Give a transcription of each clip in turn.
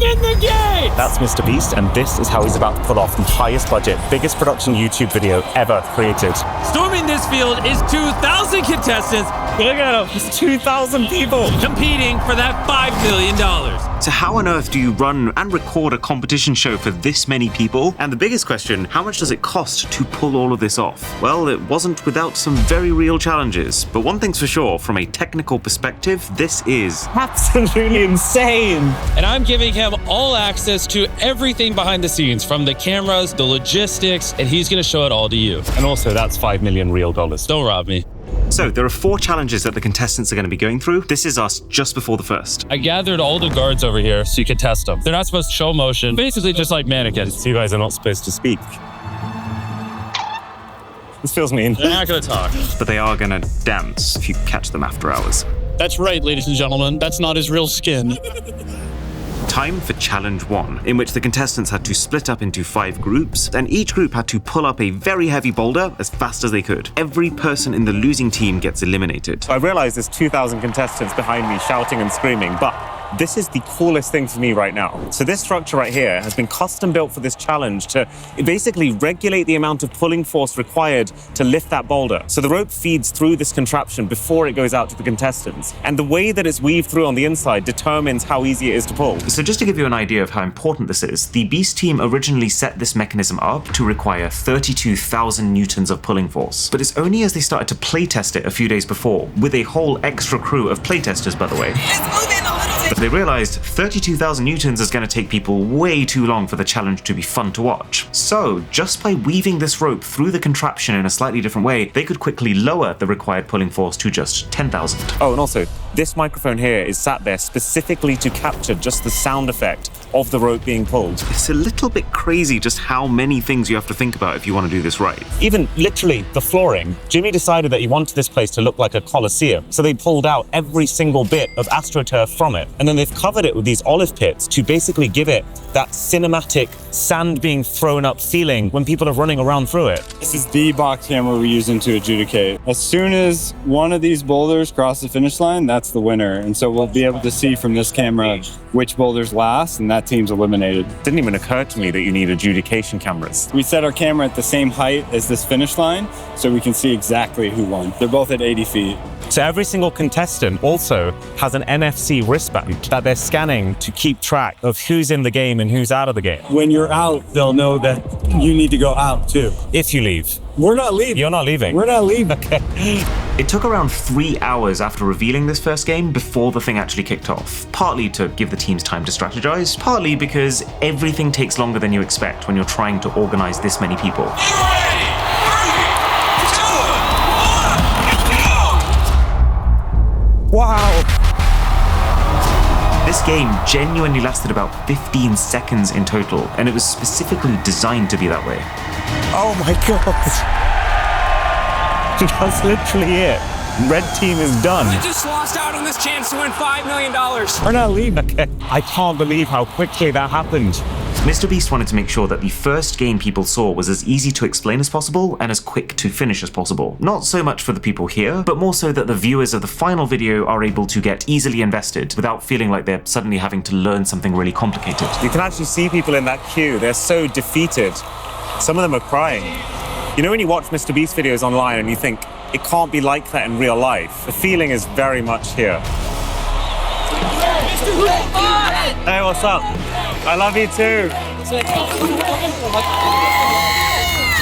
in the game! That's MrBeast, and this is how he's about to pull off the highest budget, biggest production YouTube video ever created. Storming this field is 2,000 contestants. Look at him, it's 2,000 people competing for that $5 million. So how on earth do you run and record a competition show for this many people? And the biggest question, how much does it cost to pull all of this off? Well, it wasn't without some very real challenges, but one thing's for sure, from a technical perspective, this is absolutely insane. And I'm giving him all access to everything behind the scenes, from the cameras, the logistics, and he's gonna show it all to you. And also, that's $5 million real dollars. Don't rob me. So there are 4 challenges that the contestants are going to be going through. This is us just before the first. I gathered all the guards over here so you can test them. They're not supposed to show motion, basically just like mannequins. You guys are not supposed to speak. This feels mean. They're not gonna talk. But they are going to dance if you catch them after hours. That's right, ladies and gentlemen. That's not his real skin. Time for challenge 1, in which the contestants had to split up into 5 groups, and each group had to pull up a very heavy boulder as fast as they could. Every person in the losing team gets eliminated. I realize there's 2,000 contestants behind me shouting and screaming, but this is the coolest thing for me right now. So this structure right here has been custom built for this challenge to basically regulate the amount of pulling force required to lift that boulder. So the rope feeds through this contraption before it goes out to the contestants. And the way that it's weaved through on the inside determines how easy it is to pull. So just to give you an idea of how important this is, the Beast team originally set this mechanism up to require 32,000 newtons of pulling force. But it's only as they started to playtest it a few days before, with a whole extra crew of playtesters, by the way. It's moving a little bit. They realized 32,000 newtons is going to take people way too long for the challenge to be fun to watch. So just by weaving this rope through the contraption in a slightly different way, they could quickly lower the required pulling force to just 10,000. Oh, and also, this microphone here is sat there specifically to capture just the sound effect of the rope being pulled. It's a little bit crazy just how many things you have to think about if you want to do this right. Even literally the flooring. Jimmy decided that he wanted this place to look like a coliseum, so they pulled out every single bit of AstroTurf from it, and then they've covered it with these olive pits to basically give it that cinematic sand being thrown up feeling when people are running around through it. This is the box camera we're using to adjudicate. As soon as one of these boulders cross the finish line, that's the winner. And so we'll be able to see from this camera which boulders last, and that team's eliminated. Didn't even occur to me that you need adjudication cameras. We set our camera at the same height as this finish line so we can see exactly who won. They're both at 80 feet. So every single contestant also has an NFC wristband that they're scanning to keep track of who's in the game and who's out of the game. When you're out, they'll know that you need to go out too. If you leave. We're not leaving. You're not leaving? We're not leaving. Okay. It took around 3 hours after revealing this first game before the thing actually kicked off. Partly to give the teams time to strategize, partly because everything takes longer than you expect when you're trying to organize this many people. Wow. This game genuinely lasted about 15 seconds in total, and it was specifically designed to be that way. Oh my god. That's literally it. Red team is done. I just lost out on this chance to win $5 million. We're not leaving. Okay. I can't believe how quickly that happened. MrBeast wanted to make sure that the first game people saw was as easy to explain as possible and as quick to finish as possible. Not so much for the people here, but more so that the viewers of the final video are able to get easily invested without feeling like they're suddenly having to learn something really complicated. You can actually see people in that queue. They're so defeated. Some of them are crying. You know when you watch MrBeast videos online and you think, it can't be like that in real life? The feeling is very much here. Hey, what's up? I love you too.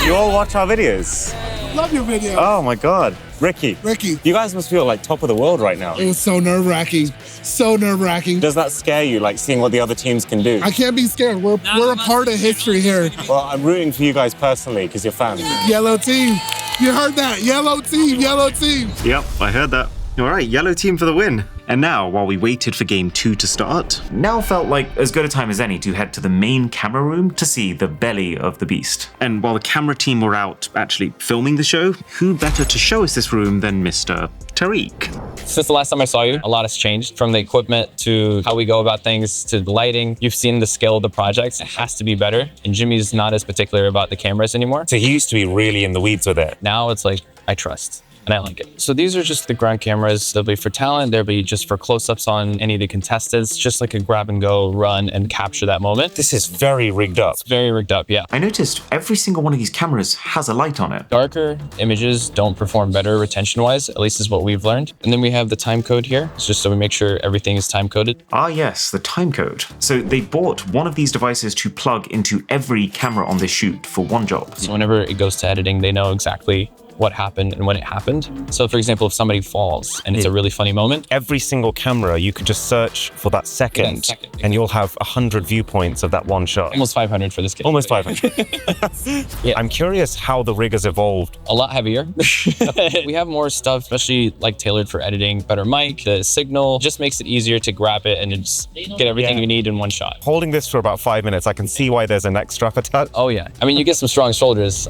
You all watch our videos? Love your video. Oh my God. Ricky. You guys must feel like top of the world right now. It was so nerve-wracking. So nerve-wracking. Does that scare you, like seeing what the other teams can do? I can't be scared. We're a part of history here. Well, I'm rooting for you guys personally because you're fans. Yellow team. You heard that. Yellow team. Yellow team. Yep, I heard that. All right, yellow team for the win. And now, while we waited for game 2 to start, now felt like as good a time as any to head to the main camera room to see the belly of the beast. And while the camera team were out actually filming the show, who better to show us this room than Mr. Tariq? Since the last time I saw you, a lot has changed, from the equipment to how we go about things to the lighting. You've seen the scale of the projects. It has to be better. And Jimmy's not as particular about the cameras anymore. So he used to be really in the weeds with it. Now it's like, I trust. and I like it. So these are just the ground cameras. They'll be for talent. They'll be just for close-ups on any of the contestants, just like a grab and go, run and capture that moment. This is very rigged up. It's very rigged up, yeah. I noticed every single one of these cameras has a light on it. Darker images don't perform better retention-wise, at least is what we've learned. And then we have the time code here. It's just so we make sure everything is time-coded. Ah yes, the time code. So they bought one of these devices to plug into every camera on this shoot for one job. So whenever it goes to editing, they know exactly what happened and when it happened. So for example, if somebody falls and it's a really funny moment, every single camera, you could just search for that second, and you'll have 100 viewpoints of that one shot. Almost 500 for this game. Almost 500. Yeah. I'm curious how the rig has evolved. A lot heavier. We have more stuff, especially like tailored for editing, better mic, the signal, just makes it easier to grab it and just get everything you need in one shot. Holding this for about 5 minutes, I can see why there's a neck strap attached. Oh yeah. I mean, you get some strong shoulders.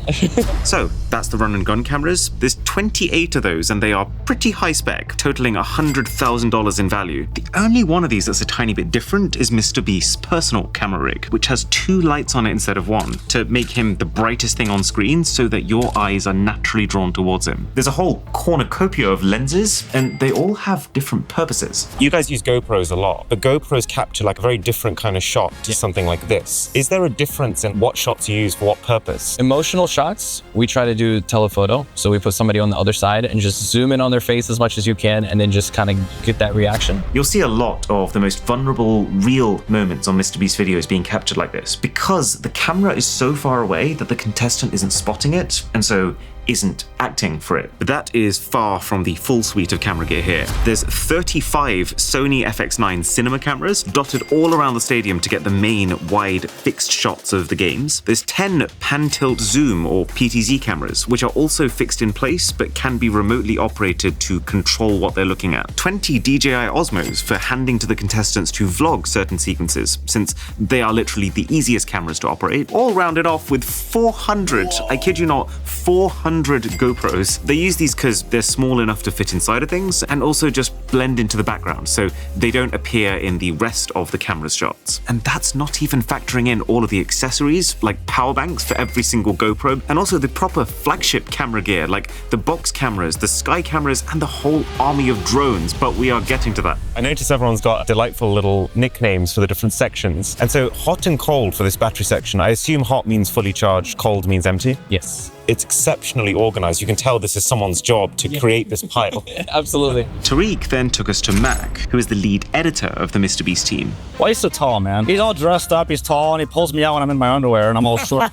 So that's the run and gun cameras. There's 28 of those and they are pretty high spec, totaling $100,000 in value. The only one of these that's a tiny bit different is MrBeast's personal camera rig, which has 2 lights on it instead of 1 to make him the brightest thing on screen so that your eyes are naturally drawn towards him. There's a whole cornucopia of lenses and they all have different purposes. You guys use GoPros a lot, but GoPros capture like a very different kind of shot to something like this. Is there a difference in what shots you use for what purpose? Emotional shots, we try to do telephoto. So we put somebody on the other side and just zoom in on their face as much as you can and then just kind of get that reaction. You'll see a lot of the most vulnerable, real moments on MrBeast videos being captured like this because the camera is so far away that the contestant isn't spotting it and so isn't acting for it. But that is far from the full suite of camera gear here. There's 35 Sony FX9 cinema cameras dotted all around the stadium to get the main wide fixed shots of the games. There's 10 pan tilt zoom or PTZ cameras, which are also fixed in place but can be remotely operated to control what they're looking at. 20 DJI Osmos for handing to the contestants to vlog certain sequences, since they are literally the easiest cameras to operate, all rounded off with 400, I kid you not, 400 GoPros. They use these because they're small enough to fit inside of things and also just blend into the background so they don't appear in the rest of the camera's shots. And that's not even factoring in all of the accessories like power banks for every single GoPro and also the proper flagship camera gear like the box cameras, the sky cameras and the whole army of drones, but we are getting to that. I noticed everyone's got delightful little nicknames for the different sections. And so hot and cold for this battery section, I assume hot means fully charged, cold means empty? Yes. It's exceptionally organized. You can tell this is someone's job to create this pile. Absolutely. Tariq then took us to Mac, who is the lead editor of the MrBeast team. Why he's so tall, man? He's all dressed up, he's tall, and he pulls me out when I'm in my underwear and I'm all short.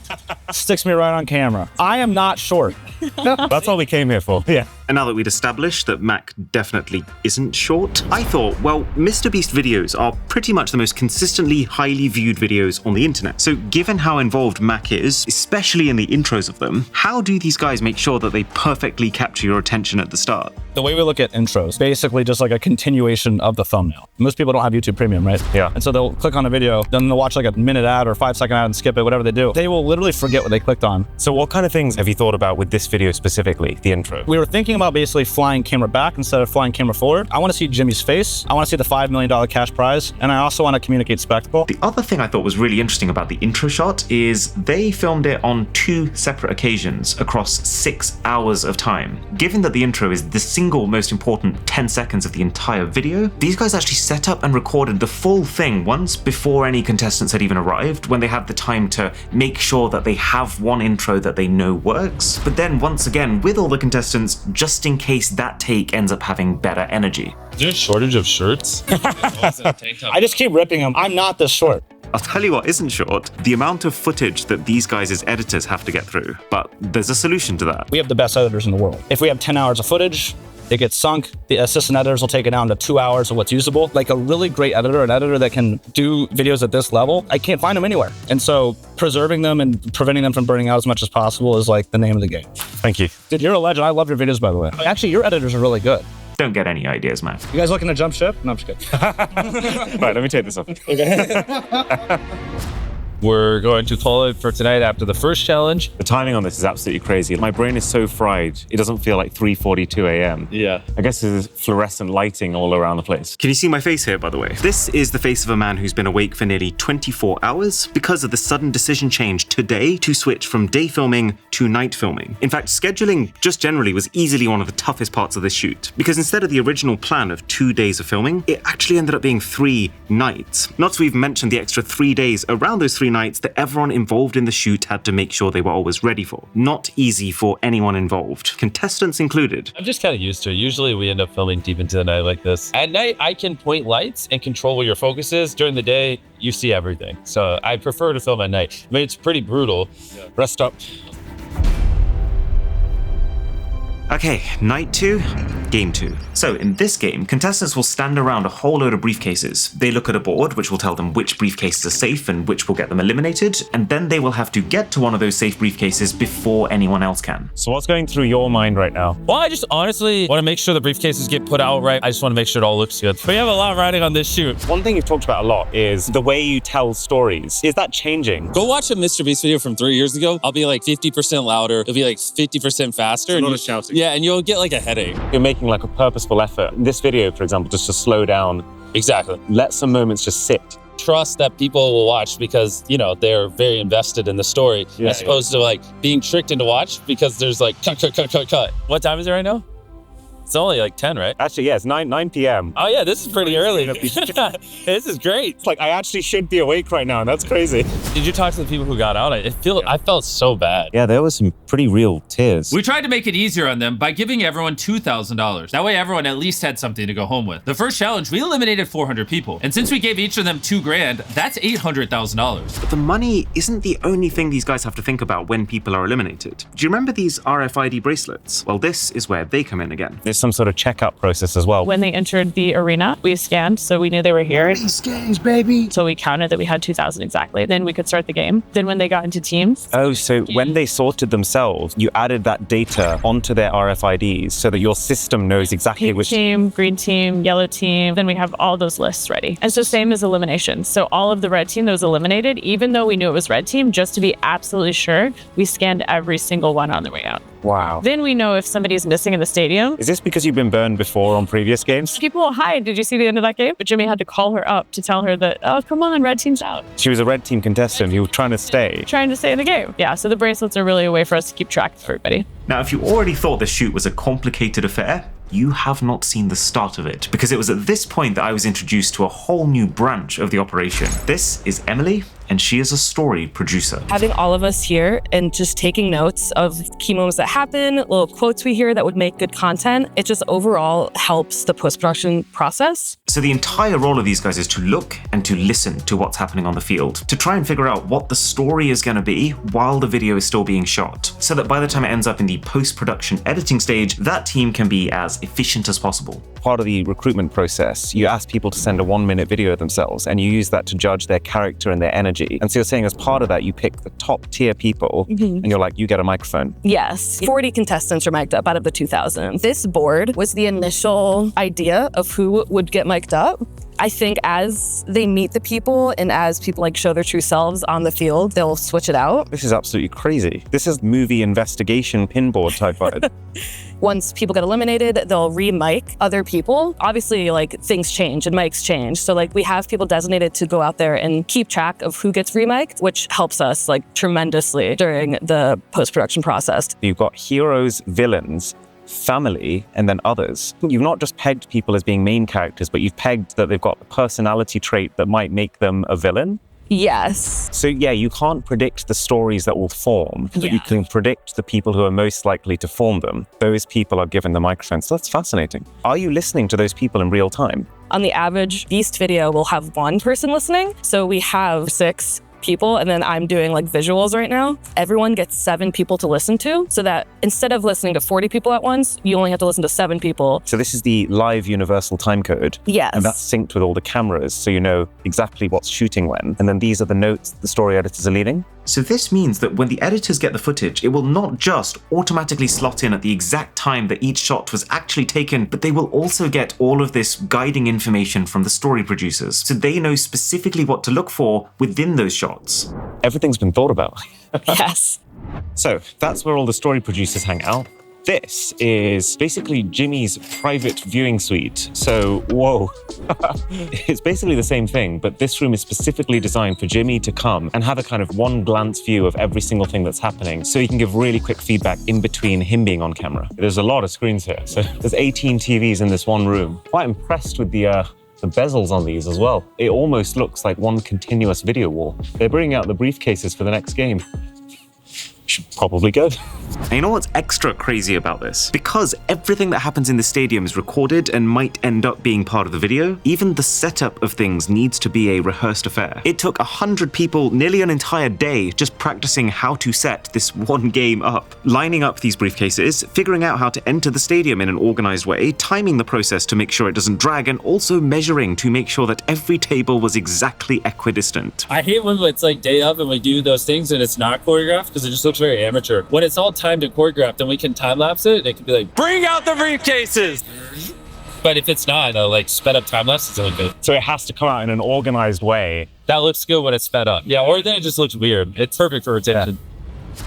Sticks me right on camera. I am not short. That's all we came here for. Yeah. And now that we'd established that Mac definitely isn't short, I thought, well, MrBeast videos are pretty much the most consistently highly viewed videos on the internet. So given how involved Mac is, especially in the intros of them, how do these guys make sure that they perfectly capture your attention at the start? The way we look at intros, basically just like a continuation of the thumbnail. Most people don't have YouTube Premium, right? Yeah. And so they'll click on a video, then they'll watch like a minute ad or 5-second ad and skip it, whatever they do. They will literally forget what they clicked on. So what kind of things have you thought about with this video specifically, the intro? We were thinking about basically flying camera back instead of flying camera forward. I want to see Jimmy's face. I want to see the $5 million cash prize. And I also want to communicate spectacle. The other thing I thought was really interesting about the intro shot is they filmed it on 2 separate occasions across 6 hours of time. Given that the intro is the single most important 10 seconds of the entire video, these guys actually set up and recorded the full thing once before any contestants had even arrived, when they had the time to make sure that they have one intro that they know works. But then once again, with all the contestants, just in case that take ends up having better energy. Is there a shortage of shirts? I just keep ripping them. I'm not this short. I'll tell you what isn't short, the amount of footage that these guys' editors have to get through. But there's a solution to that. We have the best editors in the world. If we have 10 hours of footage, it gets sunk. The assistant editors will take it down to 2 hours of what's usable. Like a really great editor, an editor that can do videos at this level, I can't find them anywhere. And so preserving them and preventing them from burning out as much as possible is like the name of the game. Thank you. Dude, you're a legend. I love your videos, by the way. Actually, your editors are really good. Don't get any ideas, man. You guys looking to jump ship? No, I'm just kidding. Right, let me take this off. We're going to call it for tonight after the first challenge. The timing on this is absolutely crazy. My brain is so fried, it doesn't feel like 3:42 a.m. Yeah. I guess there's fluorescent lighting all around the place. Can you see my face here, by the way? This is the face of a man who's been awake for nearly 24 hours because of the sudden decision change today to switch from day filming to night filming. In fact, scheduling just generally was easily one of the toughest parts of this shoot, because instead of the original plan of 2 days of filming, it actually ended up being 3 nights. Not to even mention the extra 3 days around those 3 nights that everyone involved in the shoot had to make sure they were always ready for. Not easy for anyone involved, contestants included. I'm just kind of used to it. Usually we end up filming deep into the night like this. At night, I can point lights and control where your focus is. During the day, you see everything. So I prefer to film at night. I mean, it's pretty brutal. Yeah. Rest up. Okay, night 2, game 2. So in this game, contestants will stand around a whole load of briefcases. They look at a board, which will tell them which briefcases are safe and which will get them eliminated, and then they will have to get to one of those safe briefcases before anyone else can. So what's going through your mind right now? Well, I just honestly want to make sure the briefcases get put out right. I just want to make sure it all looks good. We have a lot riding on this shoot. One thing you've talked about a lot is the way you tell stories. Is that changing? Go watch a MrBeast video from 3 years ago. I'll be like 50% louder. It'll be like 50% faster. A lot of shouting. Yeah, and you'll get like a headache. You're making like a purposeful effort. In this video, for example, just to slow down. Exactly. Let some moments just sit. Trust that people will watch because, you know, they're very invested in the story, as opposed to like being tricked into watch because there's like cut. What time is it right now? It's only like 10, right? Actually, yeah, it's 9 p.m. Oh yeah, this is pretty early. This is great. It's like I actually should be awake right now, and that's crazy. Did you talk to the people who got out? I felt so bad. Yeah, there was some pretty real tears. We tried to make it easier on them by giving everyone $2,000. That way everyone at least had something to go home with. The first challenge, we eliminated 400 people. And since we gave each of them $2,000, that's $800,000. But the money isn't the only thing these guys have to think about when people are eliminated. Do you remember these RFID bracelets? Well, this is where they come in again. There's some sort of checkup process as well. When they entered the arena, we scanned, so we knew they were here. Beast Games, baby. So we counted that we had 2,000 exactly. Then we could start the game. Then when they got into teams. Oh, so when they sorted themselves, you added that data onto their RFIDs so that your system knows exactly Pink which team, green team, yellow team. Then we have all those lists ready. And so same as elimination. So all of the red team that was eliminated, even though we knew it was red team, just to be absolutely sure, we scanned every single one on their way out. Wow. Then we know if somebody's missing in the stadium. Is this because you've been burned before on previous games? People will hide. Did you see the end of that game? But Jimmy had to call her up to tell her that, oh, come on, red team's out. She was a red team contestant who was trying to stay. Trying to stay in the game. Yeah, so the bracelets are really a way for us to keep track of everybody. Now, if you already thought the shoot was a complicated affair, you have not seen the start of it, because it was at this point that I was introduced to a whole new branch of the operation. This is Emily, and she is a story producer. Having all of us here and just taking notes of key moments that happen, little quotes we hear that would make good content, it just overall helps the post-production process. So the entire role of these guys is to look and to listen to what's happening on the field, to try and figure out what the story is going to be while the video is still being shot, so that by the time it ends up in the post-production editing stage, that team can be as efficient as possible. Part of the recruitment process, you ask people to send a 1-minute video of themselves, and you use that to judge their character and their energy. And so you're saying as part of that, you pick the top tier people, and you're like, you get a microphone. Yes, 40 contestants are mic'd up out of the 2,000. This board was the initial idea of who would get mic'd up. I think as they meet the people and as people like show their true selves on the field, they'll switch it out. This is absolutely crazy. This is movie investigation pinboard type vibe. Once people get eliminated, they'll re-mic other people. Obviously, like, things change and mics change. So like we have people designated to go out there and keep track of who gets re-mic'd, which helps us like tremendously during the post-production process. You've got heroes, villains, family, and then others. You've not just pegged people as being main characters, but you've pegged that they've got a personality trait that might make them a villain. Yes. So yeah, you can't predict the stories that will form, but you can predict the people who are most likely to form them. Those people are given the microphone. So that's fascinating. Are you listening to those people in real time? On the average Beast video, we'll have one person listening. So we have 6 people, and then I'm doing like visuals right now. Everyone gets 7 people to listen to, so that instead of listening to 40 people at once, you only have to listen to 7 people. So this is the live universal time code. Yes. And that's synced with all the cameras, so you know exactly what's shooting when. And then these are the notes the story editors are leaving. So this means that when the editors get the footage, it will not just automatically slot in at the exact time that each shot was actually taken, but they will also get all of this guiding information from the story producers, so they know specifically what to look for within those shots. Everything's been thought about. Yes. So that's where all the story producers hang out. This is basically Jimmy's private viewing suite. So, whoa. It's basically the same thing, but this room is specifically designed for Jimmy to come and have a kind of one glance view of every single thing that's happening, so he can give really quick feedback in between him being on camera. There's a lot of screens here. So there's 18 TVs in this one room. Quite impressed with the bezels on these as well. It almost looks like one continuous video wall. They're bringing out the briefcases for the next game. Should probably go. And you know what's extra crazy about this? Because everything that happens in the stadium is recorded and might end up being part of the video, even the setup of things needs to be a rehearsed affair. It took 100 people nearly an entire day just practicing how to set this one game up, lining up these briefcases, figuring out how to enter the stadium in an organized way, timing the process to make sure it doesn't drag, and also measuring to make sure that every table was exactly equidistant. I hate when it's like day of and we do those things and it's not choreographed because it just looks very amateur. When it's all timed and choreographed, then we can time lapse it. It can be like, bring out the briefcases. But if it's not, like sped up time lapse, it's really good. So it has to come out in an organized way. That looks good when it's sped up. Yeah, or then it just looks weird. It's perfect for attention.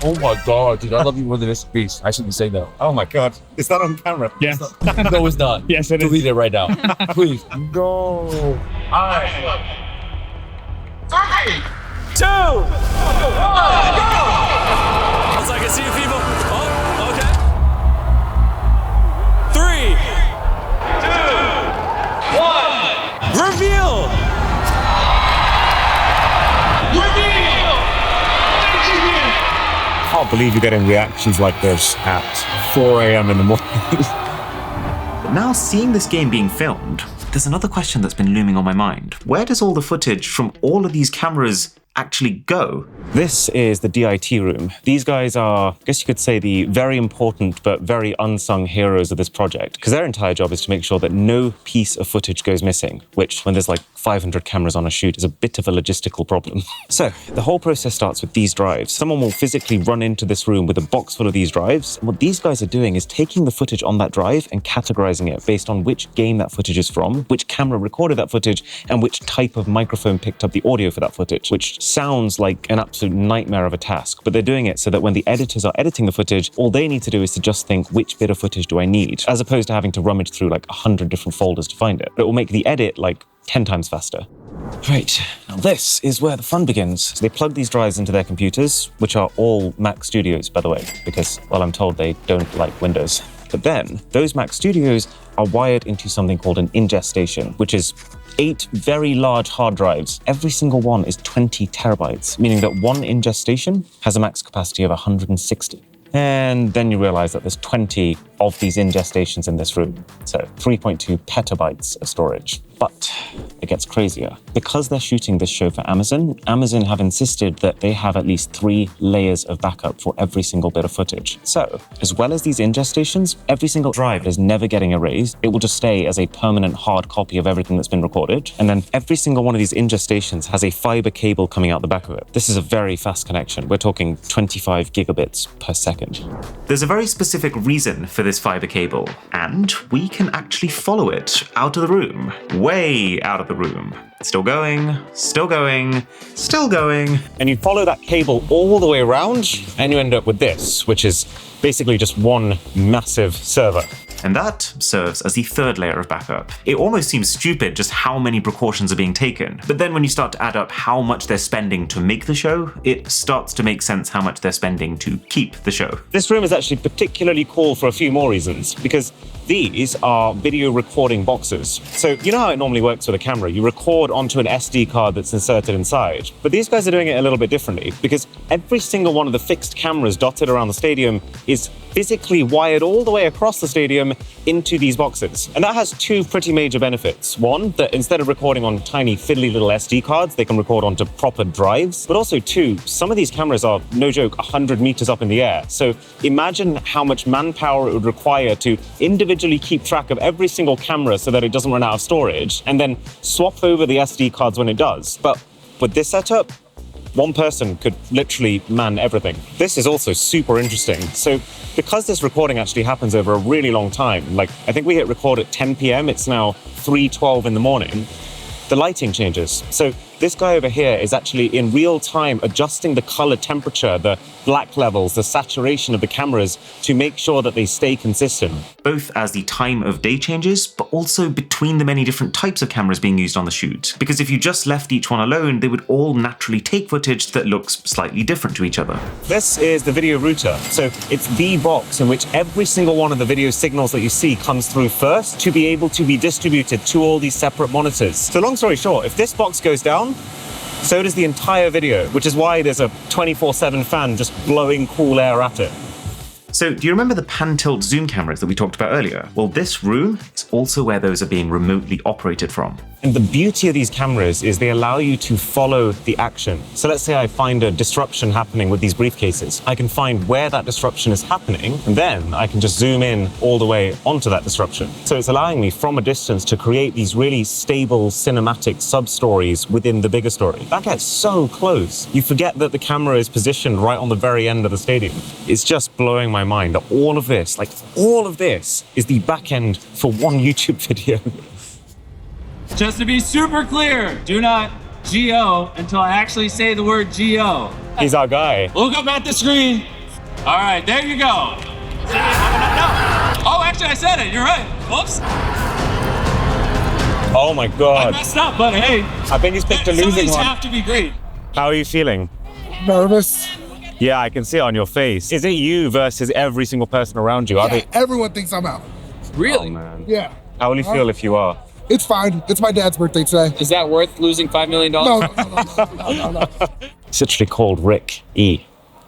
Oh my God, dude, I love you more than this piece. I shouldn't say that. Oh my God, is that on camera? Yes. No, it's not. Yes, it is. Delete it right now. Please. Go. 3, 2, 1, go! As I can see people. Oh, okay. 3, 2, 1. Reveal! Reveal! I can't believe you're getting reactions like this at 4 a.m. in the morning. But now seeing this game being filmed, there's another question that's been looming on my mind. Where does all the footage from all of these cameras actually go? This is the DIT room. These guys are, I guess you could say, the very important but very unsung heroes of this project, because their entire job is to make sure that no piece of footage goes missing, which, when there's like 500 cameras on a shoot, is a bit of a logistical problem. So the whole process starts with these drives. Someone will physically run into this room with a box full of these drives. And what these guys are doing is taking the footage on that drive and categorizing it based on which game that footage is from, which camera recorded that footage, and which type of microphone picked up the audio for that footage, which sounds like an absolute nightmare of a task, but they're doing it so that when the editors are editing the footage, all they need to do is to just think, which bit of footage do I need, as opposed to having to rummage through like 100 different folders to find it. But it will make the edit like 10 times faster. Right, now this is where the fun begins. So they plug these drives into their computers, which are all Mac Studios, by the way, because, well, I'm told they don't like Windows. But then, those Mac Studios are wired into something called an ingest station, which is 8 very large hard drives. Every single one is 20 terabytes, meaning that one ingest station has a max capacity of 160. And then you realize that there's 20 of these ingest stations in this room. So 3.2 petabytes of storage. But it gets crazier. Because they're shooting this show for Amazon, Amazon have insisted that they have at least 3 layers of backup for every single bit of footage. So, as well as these ingest stations, every single drive is never getting erased. It will just stay as a permanent hard copy of everything that's been recorded. And then every single one of these ingest stations has a fiber cable coming out the back of it. This is a very fast connection. We're talking 25 gigabits per second. There's a very specific reason for this fiber cable, and we can actually follow it out of the room. Way out of the room. Still going, still going, still going. And you follow that cable all the way around, and you end up with this, which is basically just one massive server. And that serves as the third layer of backup. It almost seems stupid just how many precautions are being taken. But then when you start to add up how much they're spending to make the show, it starts to make sense how much they're spending to keep the show. This room is actually particularly cool for a few more reasons, because these are video recording boxes. So you know how it normally works with a camera? You record onto an SD card that's inserted inside. But these guys are doing it a little bit differently, because every single one of the fixed cameras dotted around the stadium is physically wired all the way across the stadium into these boxes. And that has 2 pretty major benefits. One, that instead of recording on tiny fiddly little SD cards, they can record onto proper drives. But also 2, some of these cameras are, no joke, 100 meters up in the air. So imagine how much manpower it would require to individually keep track of every single camera so that it doesn't run out of storage, and then swap over the SD cards when it does. But with this setup, one person could literally man everything. This is also super interesting. So because this recording actually happens over a really long time, like I think we hit record at 10 p.m. It's now 3:12 in the morning. The lighting changes. So this guy over here is actually in real time adjusting the color temperature, the black levels, the saturation of the cameras to make sure that they stay consistent. Both as the time of day changes, but also between the many different types of cameras being used on the shoot. Because if you just left each one alone, they would all naturally take footage that looks slightly different to each other. This is the video router. So it's the box in which every single one of the video signals that you see comes through first to be able to be distributed to all these separate monitors. So long story short, if this box goes down, so does the entire video, which is why there's a 24/7 fan just blowing cool air at it. So do you remember the pan-tilt zoom cameras that we talked about earlier? Well, this room is also where those are being remotely operated from. And the beauty of these cameras is they allow you to follow the action. So let's say I find a disruption happening with these briefcases. I can find where that disruption is happening, and then I can just zoom in all the way onto that disruption. So it's allowing me from a distance to create these really stable cinematic sub-stories within the bigger story. That gets so close. You forget that the camera is positioned right on the very end of the stadium. It's just blowing my mind that all of this, like all of this, is the back end for one YouTube video. Just to be super clear, do not GO until I actually say the word GO. He's our guy. Look up at the screen. All right, there you go. Oh, actually, I said it. You're right. Whoops. Oh my God. I messed up, but hey. I think he's picked a losing one. Some of these have to be great. How are you feeling? Nervous. Yeah, I can see it on your face. Is it you versus every single person around you? Yeah, everyone thinks I'm out. Really? Oh, man. Yeah. How will you feel if you are? It's fine. It's my dad's birthday today. Is that worth losing $5 million? No. It's literally called Rick E.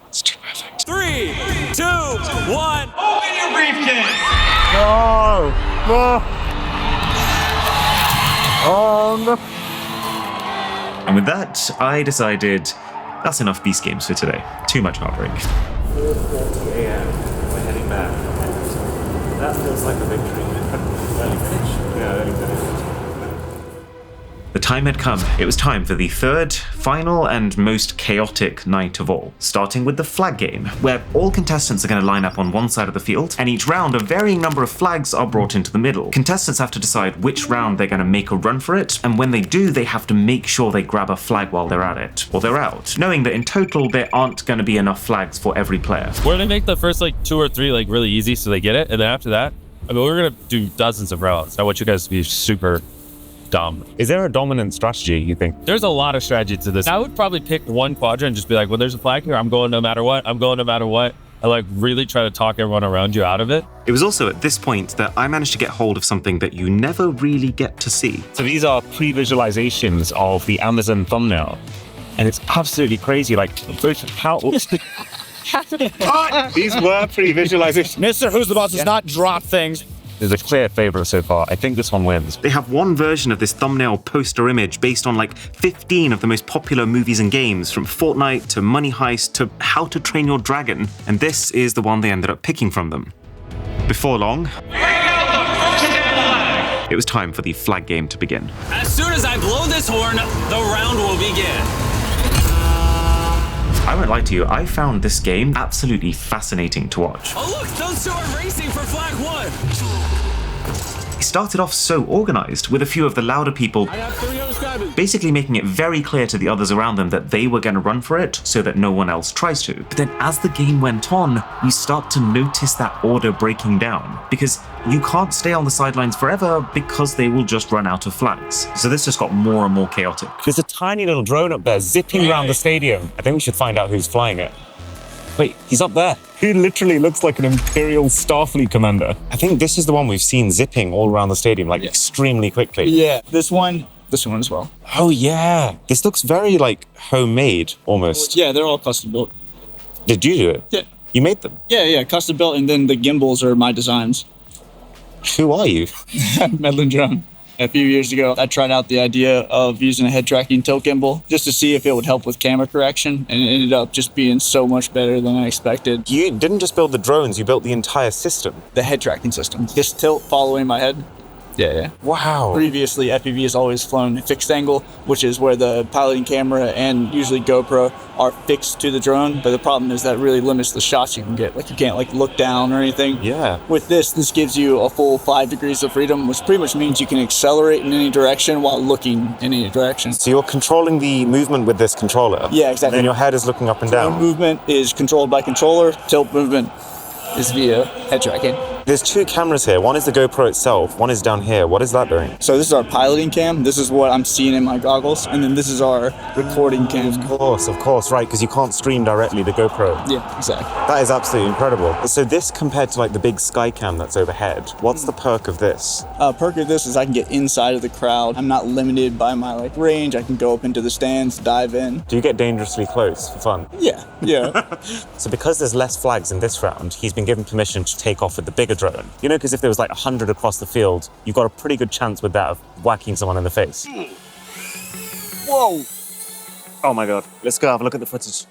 It's too perfect. 3, 2, 1. Open your briefcase. No! No! Oh, no. And with that, I decided that's enough Beast Games for today. Too much heartbreak. 4:40 a.m. We're heading back. That feels like a victory. Early finish? Yeah, early finish. The time had come. It was time for the third, final, and most chaotic night of all. Starting with the flag game, where all contestants are going to line up on one side of the field, and each round a varying number of flags are brought into the middle. Contestants have to decide which round they're going to make a run for it, and when they do, they have to make sure they grab a flag while they're at it, or they're out, knowing that in total there aren't going to be enough flags for every player. We're gonna make the first like 2 or 3 like really easy so they get it, and then after that, I mean, we're gonna do dozens of rounds. I want you guys to be super dumb. Is there a dominant strategy, you think? There's a lot of strategy to this. I would probably pick one quadrant and just be like, well, there's a flag here. I'm going no matter what. I'm going no matter what. I like really try to talk everyone around you out of it. It was also at this point that I managed to get hold of something that you never really get to see. So these are pre-visualizations of the Amazon thumbnail. And it's absolutely crazy. Like, how... These were pre-visualizations. Mr. Who's the Boss does not drop things. There's a clear favorite so far. I think this one wins. They have one version of this thumbnail poster image based on like 15 of the most popular movies and games, from Fortnite to Money Heist to How to Train Your Dragon, and this is the one they ended up picking from them. Before long, it was time for the flag game to begin. As soon as I blow this horn, the round will begin. I won't lie to you, I found this game absolutely fascinating to watch. Oh look, those two are racing for flag 1. It started off so organized, with a few of the louder people basically making it very clear to the others around them that they were going to run for it so that no one else tries to. But then as the game went on, you start to notice that order breaking down, because you can't stay on the sidelines forever because they will just run out of flags. So this just got more and more chaotic. There's a tiny little drone up there zipping around the stadium. I think we should find out who's flying it. Wait, he's up there. He literally looks like an Imperial Starfleet commander. I think this is the one we've seen zipping all around the stadium, like extremely quickly. Yeah, this one as well. Oh yeah. This looks very like homemade almost. Yeah, they're all custom built. Did you do it? Yeah. You made them? Yeah, custom built, and then the gimbals are my designs. Who are you? Medlin Drone. A few years ago, I tried out the idea of using a head tracking tilt gimbal just to see if it would help with camera correction, and it ended up just being so much better than I expected. You didn't just build the drones, you built the entire system. The head tracking system. Just tilt following my head. Yeah. Wow. Previously, FPV has always flown fixed angle, which is where the piloting camera and usually GoPro are fixed to the drone. But the problem is that really limits the shots you can get. Like you can't like look down or anything. Yeah. With this gives you a full 5 degrees of freedom, which pretty much means you can accelerate in any direction while looking in any direction. So you're controlling the movement with this controller. Yeah, exactly. And your head is looking up and Drone down. movement is controlled by controller. Tilt movement is via head tracking. There's 2 cameras here. One is the GoPro itself. One is down here. What is that doing? So this is our piloting cam. This is what I'm seeing in my goggles. And then this is our recording cam. Of course, right, because you can't stream directly to GoPro. Yeah, exactly. That is absolutely incredible. So this compared to like the big Skycam that's overhead, what's the perk of this? Perk of this is I can get inside of the crowd. I'm not limited by my like range. I can go up into the stands, dive in. Do you get dangerously close for fun? Yeah. So because there's less flags in this round, he's been given permission to take off with the bigger drone. You know, because if there was like 100 across the field, you've got a pretty good chance with that of whacking someone in the face. Whoa! Oh my God. Let's go have a look at the footage.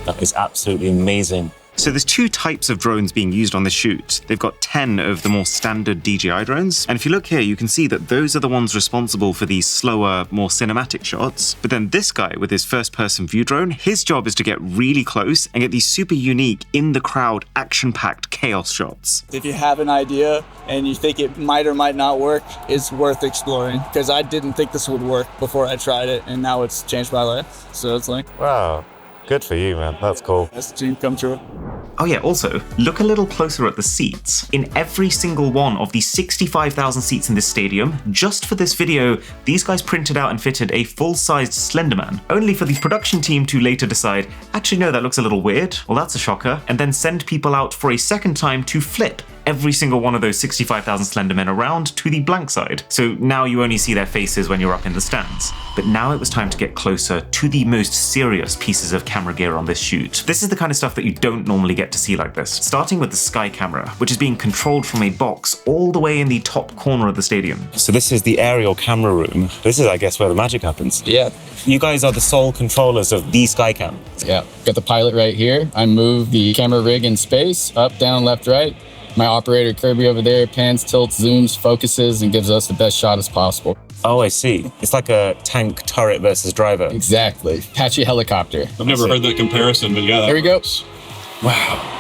That is absolutely amazing. So there's 2 types of drones being used on this shoot. They've got 10 of the more standard DJI drones. And if you look here, you can see that those are the ones responsible for these slower, more cinematic shots. But then this guy with his first-person view drone, his job is to get really close and get these super unique, in-the-crowd, action-packed chaos shots. If you have an idea and you think it might or might not work, it's worth exploring. Because I didn't think this would work before I tried it, and now it's changed my life. So it's like, wow. Good for you, man. That's cool. That's a dream come true. Oh yeah, also, look a little closer at the seats. In every single one of the 65,000 seats in this stadium, just for this video, these guys printed out and fitted a full-sized Slenderman, only for the production team to later decide, actually no, that looks a little weird, well that's a shocker, and then send people out for a second time to flip every single one of those 65,000 Slendermen around to the blank side. So now you only see their faces when you're up in the stands. But now it was time to get closer to the most serious pieces of camera gear on this shoot. This is the kind of stuff that you don't normally get to see like this. Starting with the Sky camera, which is being controlled from a box all the way in the top corner of the stadium. So this is the aerial camera room. This is, I guess, where the magic happens. Yeah. You guys are the sole controllers of the Skycam. Yeah. Got the pilot right here. I move the camera rig in space, up, down, left, right. My operator Kirby over there pans, tilts, zooms, focuses, and gives us the best shot as possible. Oh, I see. It's like a tank turret versus driver. Exactly. Apache helicopter. I've never heard that comparison, but yeah. There we go. Wow.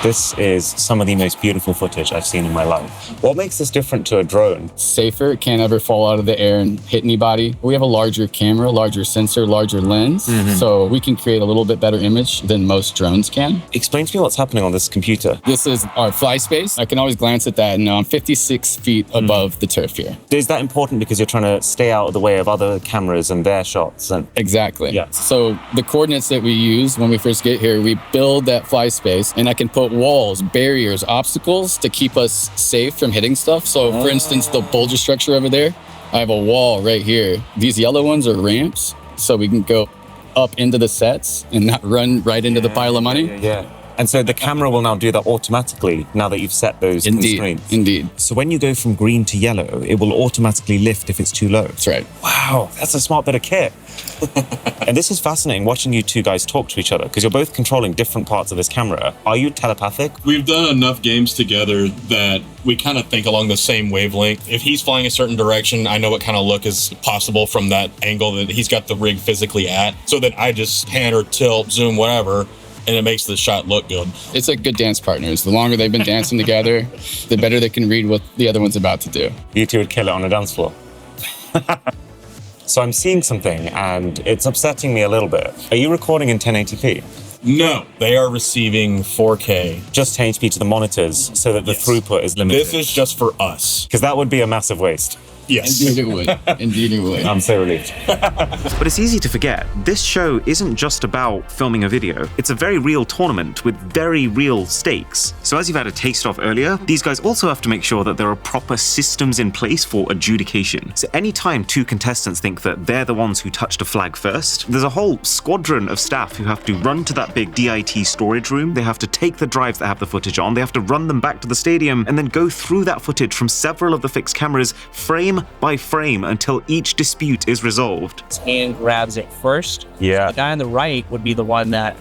This is some of the most beautiful footage I've seen in my life. What makes this different to a drone? Safer, it can't ever fall out of the air and hit anybody. We have a larger camera, larger sensor, larger lens, so we can create a little bit better image than most drones can. Explain to me what's happening on this computer. This is our fly space. I can always glance at that and know I'm 56 feet above the turf here. Is that important because you're trying to stay out of the way of other cameras and their shots? And exactly. Yeah. So the coordinates that we use when we first get here, we build that fly space, and I can put walls, barriers, obstacles to keep us safe from hitting stuff. So for instance, the boulder structure over there, I have a wall right here. These yellow ones are ramps, so we can go up into the sets and not run right into the pile of money. Yeah. And so the camera will now do that automatically now that you've set those constraints. Indeed. So when you go from green to yellow, it will automatically lift if it's too low. That's right. Wow, that's a smart bit of kit. And this is fascinating watching you two guys talk to each other because you're both controlling different parts of this camera. Are you telepathic? We've done enough games together that we kind of think along the same wavelength. If he's flying a certain direction, I know what kind of look is possible from that angle that he's got the rig physically at. So then I just pan or tilt, zoom, whatever, and it makes the shot look good. It's like good dance partners. The longer they've been dancing together, the better they can read what the other one's about to do. You two would kill it on a dance floor. So I'm seeing something and it's upsetting me a little bit. Are you recording in 1080p? No, they are receiving 4K. Just 1080p to the monitors so that the throughput is limited. This is just for us. Because that would be a massive waste. Yes. Indeed it would. Indeed it would. I'm so relieved. But it's easy to forget, this show isn't just about filming a video. It's a very real tournament with very real stakes. So as you've had a taste of earlier, these guys also have to make sure that there are proper systems in place for adjudication. So anytime two contestants think that they're the ones who touched a flag first, there's a whole squadron of staff who have to run to that big DIT storage room. They have to take the drives that have the footage on, they have to run them back to the stadium, and then go through that footage from several of the fixed cameras, frame by frame, until each dispute is resolved. His hand grabs it first. Yeah. The guy on the right would be the one that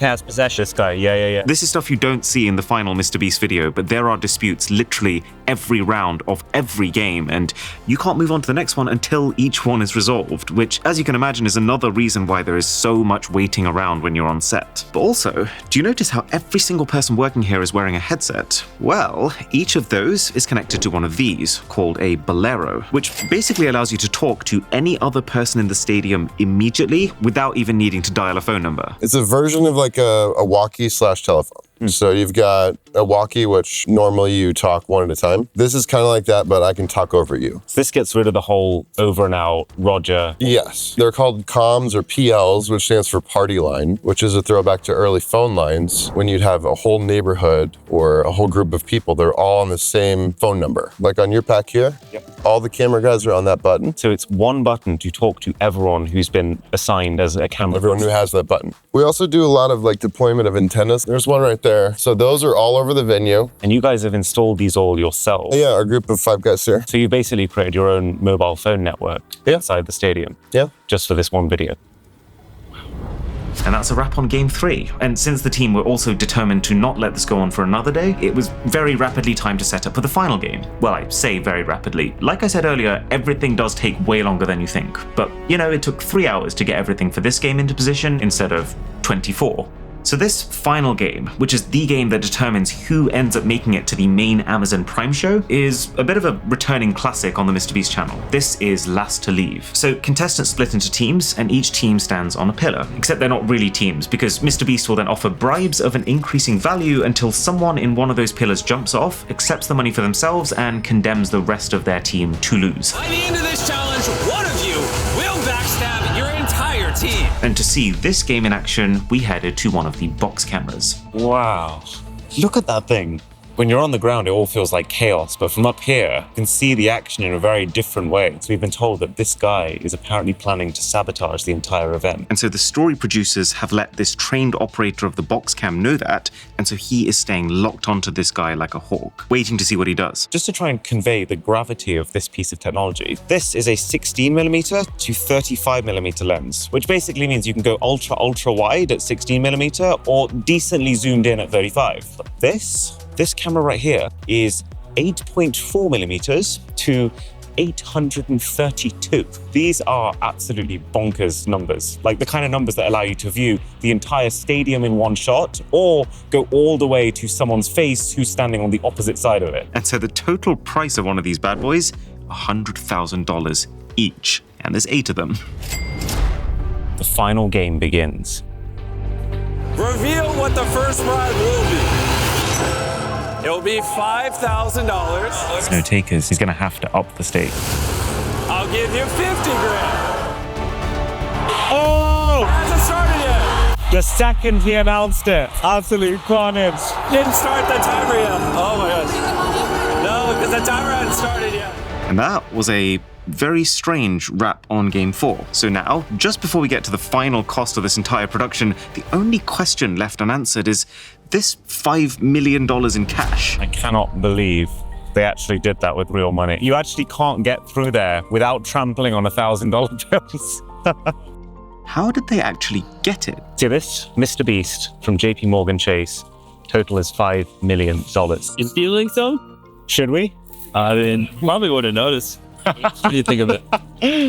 Has possession. This guy, yeah. This is stuff you don't see in the final MrBeast video, but there are disputes literally every round of every game, and you can't move on to the next one until each one is resolved, which, as you can imagine, is another reason why there is so much waiting around when you're on set. But also, do you notice how every single person working here is wearing a headset? Well, each of those is connected to one of these, called a Bolero, which basically allows you to talk to any other person in the stadium immediately without even needing to dial a phone number. It's a version of like a walkie/telephone. So you've got a walkie, which normally you talk one at a time. This is kind of like that, but I can talk over you. This gets rid of the whole over and out, Roger. Yes. They're called comms or PLs, which stands for party line, which is a throwback to early phone lines when you'd have a whole neighborhood or a whole group of people. They're all on the same phone number. Like on your pack here, all the camera guys are on that button. So it's one button to talk to everyone who's been assigned as a camera. Everyone who has that button. We also do a lot of like deployment of antennas. There's one right there. So those are all over the venue. And you guys have installed these all yourselves? Yeah, our group of 5 guys here. So you basically created your own mobile phone network inside the stadium? Yeah. Just for this one video? And that's a wrap on Game 3. And since the team were also determined to not let this go on for another day, it was very rapidly time to set up for the final game. Well, I say very rapidly. Like I said earlier, everything does take way longer than you think. But, you know, it took 3 hours to get everything for this game into position instead of 24. So this final game, which is the game that determines who ends up making it to the main Amazon Prime show, is a bit of a returning classic on the MrBeast channel. This is Last to Leave. So contestants split into teams, and each team stands on a pillar, except they're not really teams, because MrBeast will then offer bribes of an increasing value until someone in one of those pillars jumps off, accepts the money for themselves, and condemns the rest of their team to lose. By the end of this challenge, one of you will backstab your entire team. And to see this game in action, we headed to one of the box cameras. Wow. Look at that thing. When you're on the ground, it all feels like chaos, but from up here, you can see the action in a very different way. So we've been told that this guy is apparently planning to sabotage the entire event. And so the story producers have let this trained operator of the box cam know that, and so he is staying locked onto this guy like a hawk, waiting to see what he does. Just to try and convey the gravity of this piece of technology, this is a 16mm to 35mm lens, which basically means you can go ultra wide at 16mm or decently zoomed in at 35. But this camera right here is 8.4mm to 832. These are absolutely bonkers numbers, like the kind of numbers that allow you to view the entire stadium in one shot or go all the way to someone's face who's standing on the opposite side of it. And so the total price of one of these bad boys, $100,000 each, and there's 8 of them. The final game begins. Reveal what the first prize will be. It'll be $5,000. There's no takers. He's going to have to up the stake. I'll give you 50 grand. Oh! Hasn't started yet. The second he announced it, absolute carnage. Didn't start the timer yet. Oh my gosh. No, because the timer hadn't started yet. And that was a very strange wrap on Game 4. So now, just before we get to the final cost of this entire production, the only question left unanswered is this $5 million in cash. I cannot believe they actually did that with real money. You actually can't get through there without trampling on $1,000 bills. How did they actually get it? See this? MrBeast from JP Morgan Chase. Total is $5 million. You feeling so? Should we? I mean, probably wouldn't notice. What do you think of it?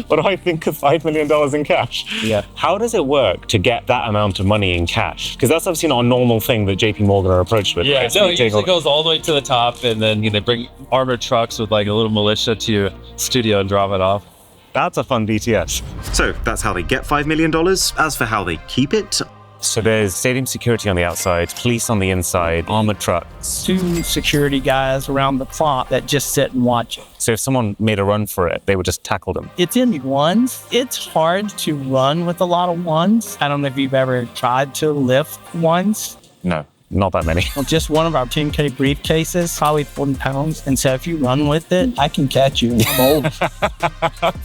What do I think of $5 million in cash? Yeah. How does it work to get that amount of money in cash? Because that's obviously not a normal thing that JP Morgan are approached with. Yeah, right? no, it usually goes all the way to the top, and then they bring armored trucks with like a little militia to your studio and drop it off. That's a fun DTS. So that's how they get $5 million. As for how they keep it, so there's stadium security on the outside, police on the inside, armored trucks. 2 security guys around the clock that just sit and watch it. So if someone made a run for it, they would just tackle them. It's in ones. It's hard to run with a lot of ones. I don't know if you've ever tried to lift ones. No, not that many. Well, just one of our 10K briefcases, probably 40 pounds. And so if you run with it, I can catch you. I'm old.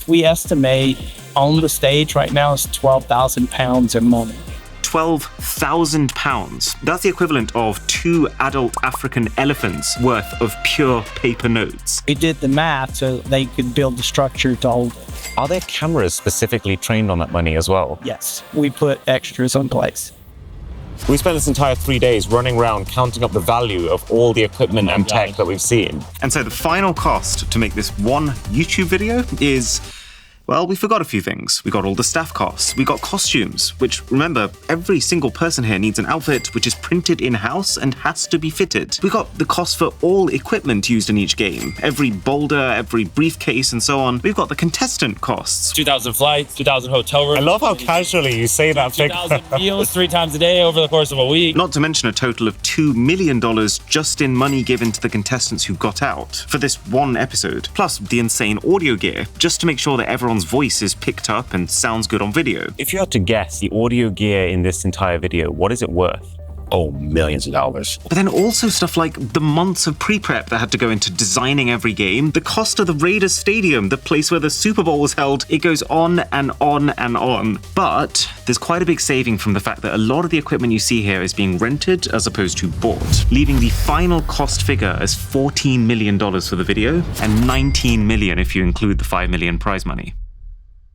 We estimate on the stage right now is 12,000 pounds of money. 12,000 pounds. That's the equivalent of 2 adult African elephants worth of pure paper notes. We did the math so they could build the structure to hold it. Are there cameras specifically trained on that money as well? Yes, we put extras in place. We spent this entire 3 days running around counting up the value of all the equipment and tech that we've seen. And so the final cost to make this one YouTube video is, well, we forgot a few things. We got all the staff costs. We got costumes, which, remember, every single person here needs an outfit which is printed in-house and has to be fitted. We got the cost for all equipment used in each game. Every boulder, every briefcase, and so on. We've got the contestant costs. 2,000 flights, 2,000 hotel rooms. I love how casually you say that figure. 2,000 meals 3 times a day over the course of a week. Not to mention a total of $2 million just in money given to the contestants who got out for this one episode. Plus the insane audio gear, just to make sure that everyone's voice is picked up and sounds good on video. If you had to guess the audio gear in this entire video, what is it worth? Oh, millions of dollars. But then also stuff like the months of pre-prep that had to go into designing every game, the cost of the Raiders Stadium, the place where the Super Bowl was held, it goes on and on and on. But there's quite a big saving from the fact that a lot of the equipment you see here is being rented as opposed to bought, leaving the final cost figure as $14 million for the video and $19 million if you include the $5 million prize money.